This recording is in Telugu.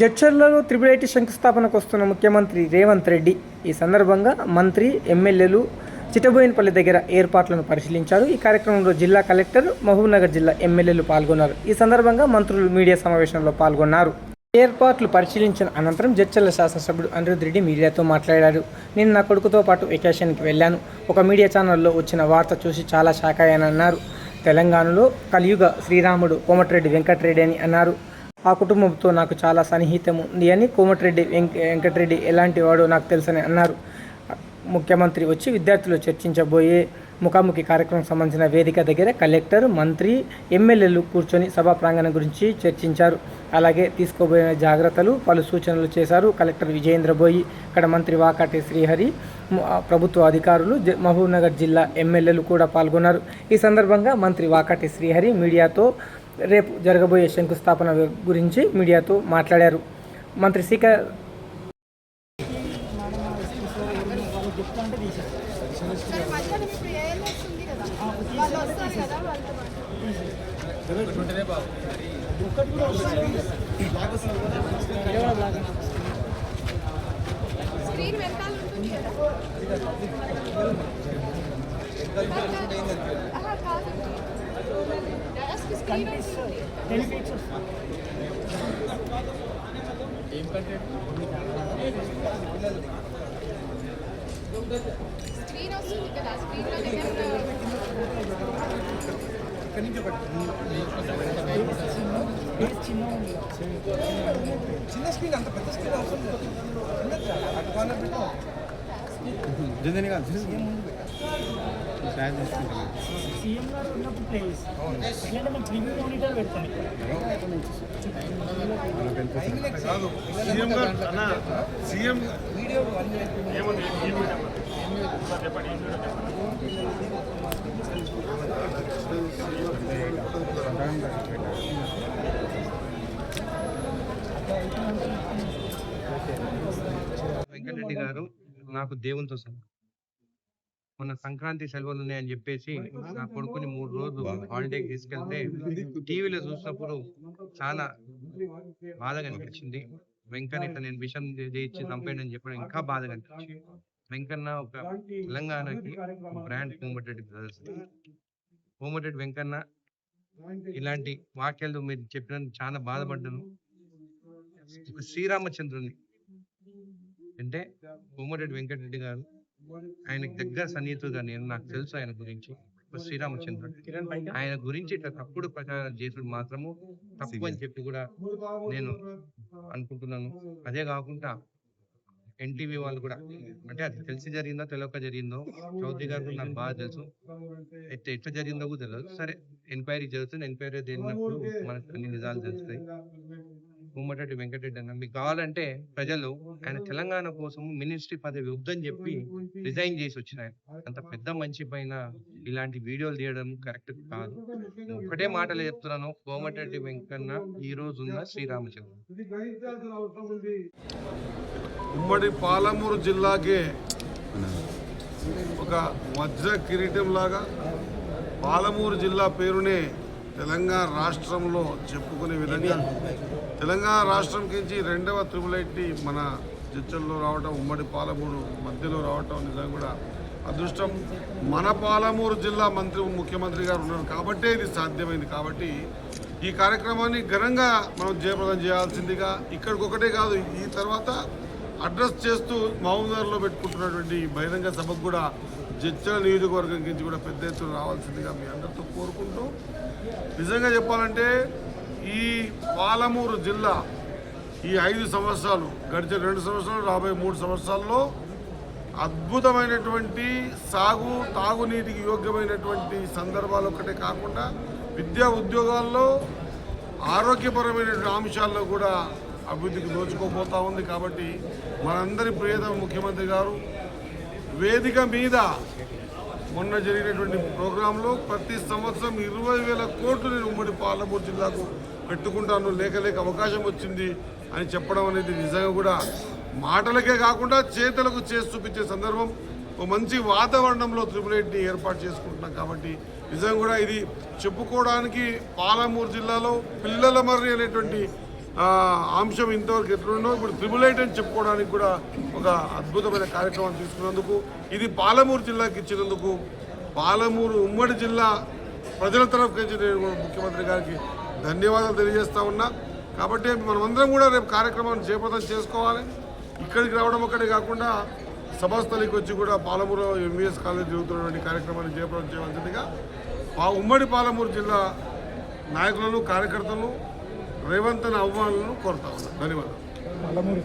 జడ్చర్లలో త్రిబుల్ ఐటీ శంకుస్థాపనకు వస్తున్న ముఖ్యమంత్రి రేవంత్ రెడ్డి ఈ సందర్భంగా మంత్రి ఎమ్మెల్యేలు చిట్టబోయినపల్లి దగ్గర ఏర్పాట్లను పరిశీలించారు. ఈ కార్యక్రమంలో జిల్లా కలెక్టర్, మహబూబ్నగర్ జిల్లా ఎమ్మెల్యేలు పాల్గొన్నారు. ఈ సందర్భంగా మంత్రులు మీడియా సమావేశంలో పాల్గొన్నారు. ఏర్పాట్లు పరిశీలించిన అనంతరం జడ్చర్ల శాసనసభ్యుడు అనిరుద్ రెడ్డి మీడియాతో మాట్లాడారు. నేను నా కొడుకుతో పాటు వెకేషన్కి వెళ్ళాను. ఒక మీడియా ఛానల్లో వచ్చిన వార్త చూసి చాలా షాక్ అయ్యానన్నారు. తెలంగాణలో కలియుగ శ్రీరాముడు కోమటిరెడ్డి వెంకటరెడ్డి అని అన్నారు. ఆ కుటుంబంతో నాకు చాలా సన్నిహితం ఉంది అని, కోమటిరెడ్డి వెంకటరెడ్డి ఎలాంటి వాడో నాకు తెలుసని అన్నారు. ముఖ్యమంత్రి వచ్చి విద్యార్థులు చర్చించబోయే ముఖాముఖి కార్యక్రమం సంబంధించిన వేదిక దగ్గర కలెక్టర్, మంత్రి, ఎమ్మెల్యేలు కూర్చొని సభా ప్రాంగణం గురించి చర్చించారు. అలాగే తీసుకోబోయే జాగ్రత్తలు, పలు సూచనలు చేశారు. కలెక్టర్ విజయేంద్రబోయి, ఇక్కడ మంత్రి వాకాటి శ్రీహరి, ప్రభుత్వ అధికారులు, మహబూబ్నగర్ జిల్లా ఎమ్మెల్యేలు కూడా పాల్గొన్నారు. ఈ సందర్భంగా మంత్రి వాకాటి శ్రీహరి మీడియాతో రేపు జరగబోయే శంకుస్థాపన గురించి మీడియాతో మాట్లాడారు. మంత్రి శేఖర్ చిన్న స్క్రీన్ అంత పెద్ద స్క్రీన్ అవసరం సీఎం గారు ఉన్నప్పుడు ప్లేస్ ఎందుకంటే మేము ప్రివ్యూ మానిటర్ పెడతాం. సీఎం వీడియో వెంకటరెడ్డి గారు నాకు దేవునితో సమానం. మొన్న సంక్రాంతి సెలవులు ఉన్నాయని చెప్పేసి నా కొడుకుని 3 రోజులు హాలిడేకి తీసుకెళ్తే టీవీలో చూసినప్పుడు చాలా బాధగా అనిపించింది. వెంకన్న నేను విషం చేయించి చంపానని చెప్పడం ఇంకా బాధగా అనిపించింది. వెంకన్న ఒక తెలంగాణకి బ్రాండ్. కోమటిరెడ్డి బ్రదర్స్, కోమటిరెడ్డి వెంకన్న ఇలాంటి వాక్యాలు మీరు చెప్పినందుకు చాలా బాధపడ్డాను. ఒక శ్రీరామచంద్రుని అంటే కోమటిరెడ్డి వెంకటరెడ్డి గారు, ఆయనకు దగ్గర సన్నిహితుడుగా నాకు తెలుసు. ఆయన గురించి శ్రీరామచంద్రుడు, ఆయన గురించి ఇట్లా తప్పుడు ప్రచారం చేసుడు మాత్రము తప్పు అని చెప్పి కూడా నేను అనుకుంటున్నాను. అదే కాకుండా ఎన్టీవీ వాళ్ళు కూడా, అంటే అది తెలిసి జరిగిందో తెలియక జరిగిందో, చౌదరి గారు నాకు బాగా తెలుసు. ఎట్లా జరిగిందో కూడా తెలియదు. సరే, ఎంక్వైరీ జరుగుతుంది. ఎంక్వైరీ జరిగినప్పుడు మనకు అన్ని నిజాలు తెలుస్తాయి. కోమటిరెడ్డి వెంకటరెడ్డి అన్న మీకు కావాలంటే ప్రజలు ఆయన తెలంగాణ కోసం మినిస్ట్రీ పదవి వద్దని చెప్పి రిజైన్ చేసి వచ్చిన ఆయన. అంత పెద్ద మనిషి పైన ఇలాంటి వీడియోలు తీయడం కరెక్ట్ కాదు. ఒకటే మాటలు చెప్తున్నాను, కోమటిరెడ్డి వెంకన్న ఈ రోజు ఉన్న శ్రీరామచంద్ర. ఉమ్మడి పాలమూరు జిల్లాకే ఒక వజ్ర కిరీటం లాగా పాలమూరు జిల్లా పేరునే తెలంగాణ రాష్ట్రంలో చెప్పుకునే విధంగా, తెలంగాణ రాష్ట్రం నుంచి 2వ త్రిబుల్ ఐటీ మన జడ్చర్లో రావటం, ఉమ్మడి పాలమూరు మధ్యలో రావటం నిజంగా కూడా అదృష్టం. మన పాలమూరు జిల్లా ముఖ్యమంత్రి గారు ఉన్నారు కాబట్టే ఇది సాధ్యమైంది. కాబట్టి ఈ కార్యక్రమాన్ని ఘనంగా మనం జయప్రదం చేయాల్సిందిగా, ఇక్కడికొకటే కాదు, ఈ తర్వాత అడ్రస్ చేస్తూ మహబూబ్నగర్లో పెట్టుకుంటున్నటువంటి బహిరంగ సభకు కూడా జడ్చర్ల నియోజకవర్గం నుంచి కూడా పెద్ద ఎత్తున రావాల్సిందిగా మీ అందరితో కోరుకుంటూ, నిజంగా చెప్పాలంటే ఈ పాలమూరు జిల్లా ఈ 5 సంవత్సరాలు, గడిచిన 2 సంవత్సరాలు, రాబోయే 3 సంవత్సరాల్లో అద్భుతమైనటువంటి తాగునీటికి యోగ్యమైనటువంటి సందర్భాలు ఒక్కటే కాకుండా విద్యా ఉద్యోగాల్లో, ఆరోగ్యపరమైనటువంటి అంశాల్లో కూడా అభివృద్ధికి దోచుకోబోతూ ఉంది. కాబట్టి మనందరి ప్రియతమ ముఖ్యమంత్రి గారు వేదిక మీద మొన్న జరిగినటువంటి ప్రోగ్రాంలో ప్రతి సంవత్సరం 20,000 కోట్లు నేను ఉమ్మడి పాలమూరు జిల్లాకు పెట్టుకుంటాను, లేక అవకాశం వచ్చింది అని చెప్పడం అనేది నిజంగా కూడా మాటలకే కాకుండా చేతలకు చేసి చూపించే సందర్భం. ఒక మంచి వాతావరణంలో త్రిబుల్ ఐటీని ఏర్పాటు చేసుకుంటున్నాం. కాబట్టి నిజంగా కూడా ఇది చెప్పుకోవడానికి పాలమూరు జిల్లాలో పిల్లల మర్రి అనేటువంటి అంశం ఇంతవరకు ఎట్లుండో ఇప్పుడు 888 అని చెప్పుకోవడానికి కూడా ఒక అద్భుతమైన కార్యక్రమం తీసుకున్నందుకు, ఇది పాలమూరు జిల్లాకి ఇచ్చినందుకు, పాలమూరు ఉమ్మడి జిల్లా ప్రజల తరఫు నుంచి నేను ముఖ్యమంత్రి గారికి ధన్యవాదాలు తెలియజేస్తా ఉన్నా. కాబట్టి మనమందరం కూడా రేపు కార్యక్రమాన్ని చేపట్టం చేసుకోవాలి. ఇక్కడికి రావడం ఒక్కడే కాకుండా సభాస్థలికి వచ్చి కూడా పాలమూరు ఎంబీఎస్ కాలేజ్ జరుగుతున్నటువంటి కార్యక్రమాన్ని చేపట్టం చేయవలసిందిగా ఉమ్మడి పాలమూరు జిల్లా నాయకులను, కార్యకర్తలను, రేవంత్ అనే ఆహ్వానాలను కోరుతా ఉన్నాను. ధన్యవాదాలు.